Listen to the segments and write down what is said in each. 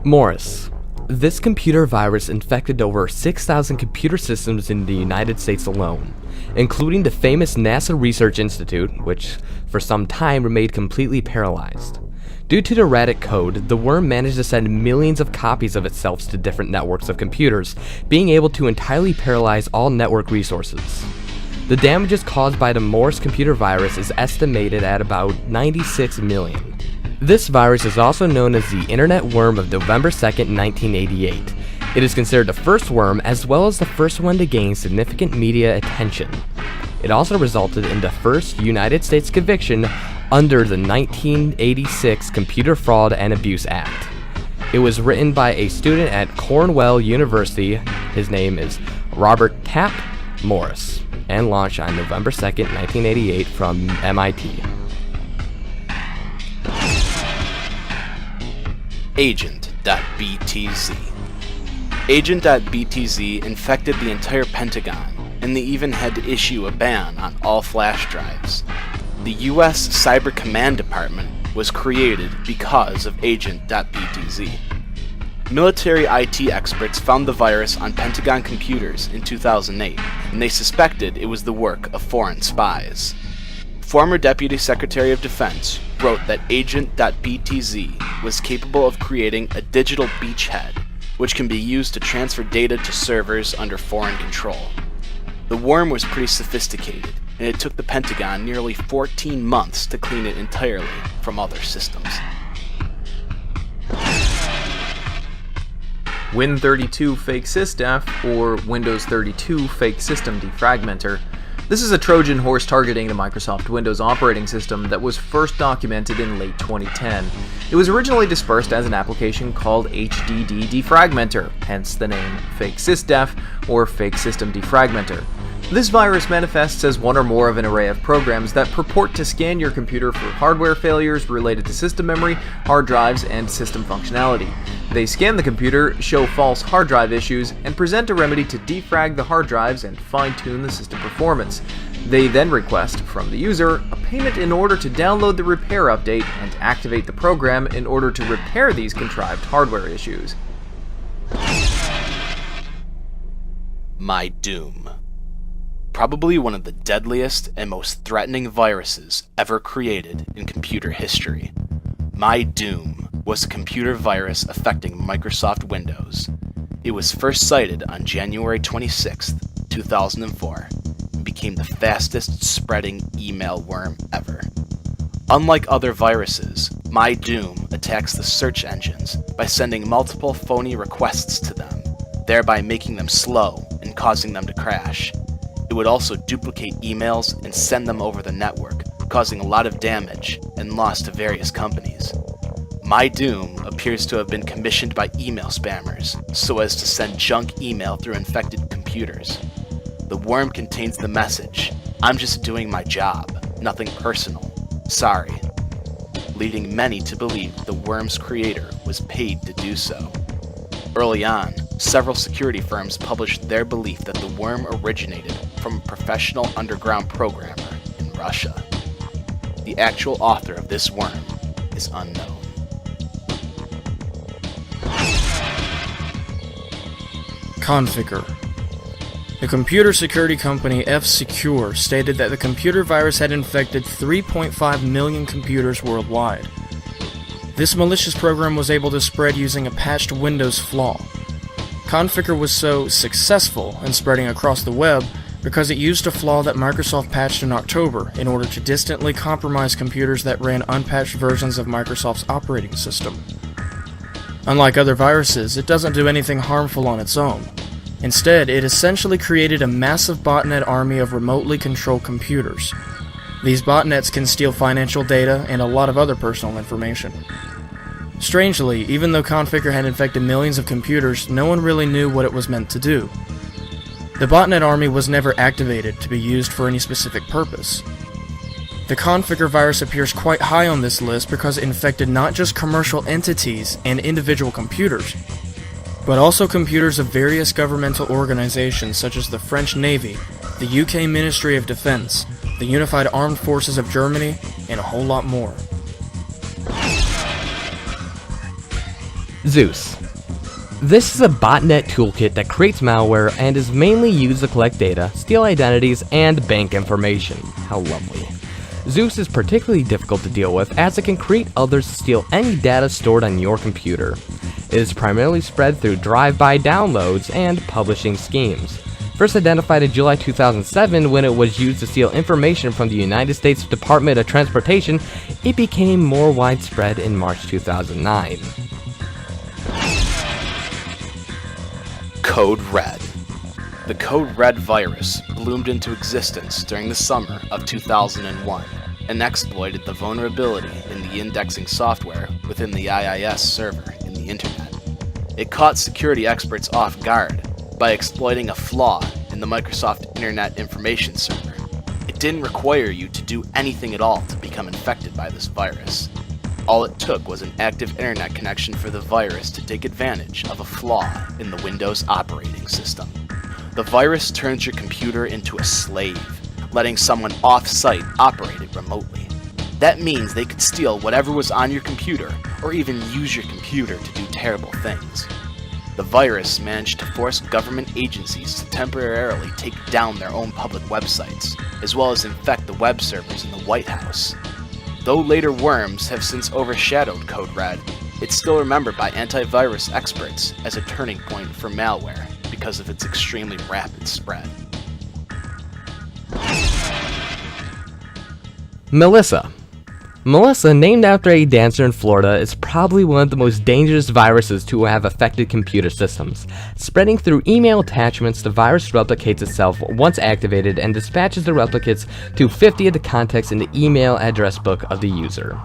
Morris. This computer virus infected over 6,000 computer systems in the United States alone, including the famous NASA Research Institute, which for some time remained completely paralyzed. Due to the erratic code, the worm managed to send millions of copies of itself to different networks of computers, being able to entirely paralyze all network resources. The damages caused by the Morris computer virus is estimated at about 96 million. This virus is also known as the Internet Worm of November 2nd, 1988. It is considered the first worm as well as the first one to gain significant media attention. It also resulted in the first United States conviction under the 1986 Computer Fraud and Abuse Act. It was written by a student at Cornell University, his name is Robert Tapp Morris, and launched on November 2nd, 1988 from MIT. Agent.btz. Agent.btz infected the entire Pentagon, and they even had to issue a ban on all flash drives. The US Cyber Command Department was created because of Agent.btz. Military IT experts found the virus on Pentagon computers in 2008, and they suspected it was the work of foreign spies. Former Deputy Secretary of Defense wrote that Agent.btz was capable of creating a digital beachhead, which can be used to transfer data to servers under foreign control. The worm was pretty sophisticated, and it took the Pentagon nearly 14 months to clean it entirely from other systems. Win32 Fake Sysdef, or Windows 32 Fake System Defragmenter. This is a Trojan horse targeting the Microsoft Windows operating system that was first documented in late 2010. It was originally dispersed as an application called HDD Defragmenter, hence the name Fake Sysdef or Fake System Defragmenter. This virus manifests as one or more of an array of programs that purport to scan your computer for hardware failures related to system memory, hard drives, and system functionality. They scan the computer, show false hard drive issues, and present a remedy to defrag the hard drives and fine-tune the system performance. They then request from the user a payment in order to download the repair update and activate the program in order to repair these contrived hardware issues. My Doom. Probably one of the deadliest and most threatening viruses ever created in computer history. My Doom was a computer virus affecting Microsoft Windows. It was first cited on January 26, 2004, and became the fastest spreading email worm ever. Unlike other viruses, My Doom attacks the search engines by sending multiple phony requests to them, thereby making them slow and causing them to crash. It would also duplicate emails and send them over the network, causing a lot of damage and loss to various companies. My Doom appears to have been commissioned by email spammers so as to send junk email through infected computers. The worm contains the message, "I'm just doing my job, nothing personal, sorry," leading many to believe the worm's creator was paid to do so. Early on, several security firms published their belief that the worm originated from a professional underground programmer in Russia. The actual author of this worm is unknown. Conficker. The computer security company F-Secure stated that the computer virus had infected 3.5 million computers worldwide. This malicious program was able to spread using a patched Windows flaw. Conficker was so successful in spreading across the web because it used a flaw that Microsoft patched in October in order to distantly compromise computers that ran unpatched versions of Microsoft's operating system. Unlike other viruses, it doesn't do anything harmful on its own. Instead, it essentially created a massive botnet army of remotely controlled computers. These botnets can steal financial data and a lot of other personal information. Strangely, even though Conficker had infected millions of computers, no one really knew what it was meant to do. The botnet army was never activated to be used for any specific purpose. The Conficker virus appears quite high on this list because it infected not just commercial entities and individual computers, but also computers of various governmental organizations such as the French Navy, the UK Ministry of Defense, the Unified Armed Forces of Germany, and a whole lot more. Zeus. This is a botnet toolkit that creates malware and is mainly used to collect data, steal identities, and bank information. How lovely. Zeus is particularly difficult to deal with as it can create others to steal any data stored on your computer. It is primarily spread through drive-by downloads and publishing schemes. First identified in July 2007 when it was used to steal information from the United States Department of Transportation, it became more widespread in March 2009. Code Red. The Code Red virus bloomed into existence during the summer of 2001 and exploited the vulnerability in the indexing software within the IIS server in the internet. It caught security experts off guard by exploiting a flaw in the Microsoft Internet Information Server. It didn't require you to do anything at all to become infected by this virus. All it took was an active internet connection for the virus to take advantage of a flaw in the Windows operating system. The virus turns your computer into a slave, letting someone off-site operate it remotely. That means they could steal whatever was on your computer, or even use your computer to do terrible things. The virus managed to force government agencies to temporarily take down their own public websites, as well as infect the web servers in the White House. Though later worms have since overshadowed Code Red, it's still remembered by antivirus experts as a turning point for malware because of its extremely rapid spread. Melissa. Melissa, named after a dancer in Florida, is probably one of the most dangerous viruses to have affected computer systems. Spreading through email attachments, the virus replicates itself once activated and dispatches the replicates to 50 of the contacts in the email address book of the user.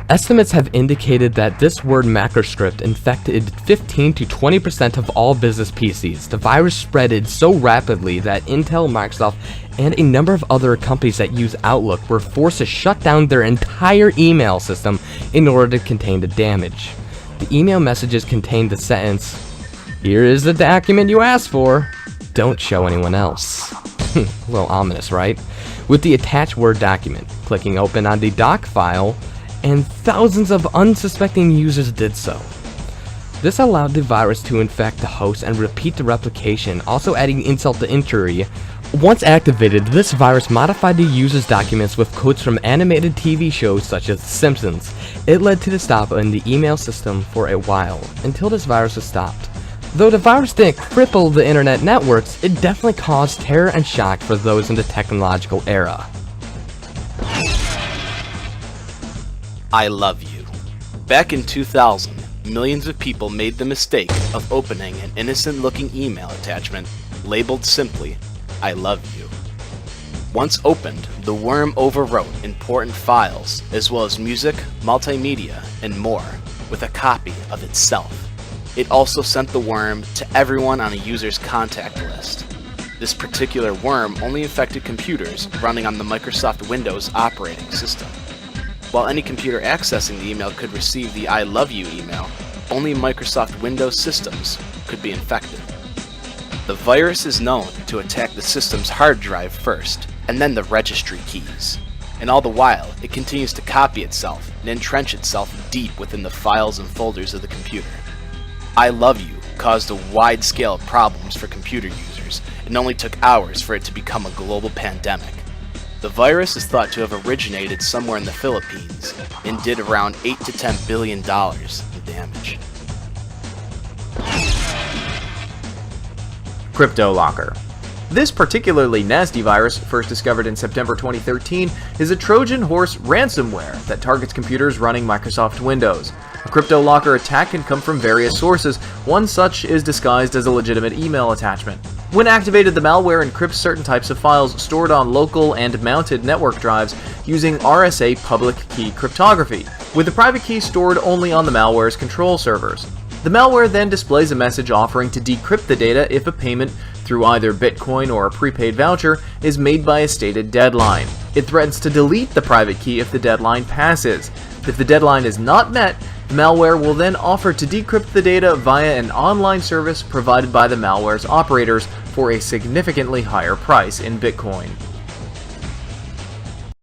Estimates have indicated that this word macroscript infected 15 to 20% of all business PCs. The virus spreaded so rapidly that Intel, Microsoft, and a number of other companies that use Outlook were forced to shut down their entire email system in order to contain the damage. The email messages contained the sentence, "Here is the document you asked for. Don't show anyone else." A little ominous, right? With the attached Word document, clicking open on the doc file, and thousands of unsuspecting users did so. This allowed the virus to infect the host and repeat the replication, also adding insult to injury. Once activated, this virus modified the user's documents with quotes from animated TV shows such as The Simpsons. It led to the stop in the email system for a while, until this virus was stopped. Though the virus didn't cripple the internet networks, it definitely caused terror and shock for those in the technological era. I love you. Back in 2000, millions of people made the mistake of opening an innocent-looking email attachment labeled simply, "I love you." Once opened, the worm overwrote important files, as well as music, multimedia, and more, with a copy of itself. It also sent the worm to everyone on a user's contact list. This particular worm only affected computers running on the Microsoft Windows operating system. While any computer accessing the email could receive the "I love you" email, only Microsoft Windows systems could be infected. The virus is known to attack the system's hard drive first, and then the registry keys. And all the while, it continues to copy itself and entrench itself deep within the files and folders of the computer. "I love you" caused a wide scale of problems for computer users, and only took hours for it to become a global pandemic. The virus is thought to have originated somewhere in the Philippines and did around $8 to $10 billion in damage. CryptoLocker. This particularly nasty virus, first discovered in September 2013, is a Trojan horse ransomware that targets computers running Microsoft Windows. A CryptoLocker attack can come from various sources. One such is disguised as a legitimate email attachment. When activated, the malware encrypts certain types of files stored on local and mounted network drives using RSA public key cryptography, with the private key stored only on the malware's control servers. The malware then displays a message offering to decrypt the data if a payment through either Bitcoin or a prepaid voucher is made by a stated deadline. It threatens to delete the private key if the deadline passes. If the deadline is not met, the malware will then offer to decrypt the data via an online service provided by the malware's operators for a significantly higher price in Bitcoin.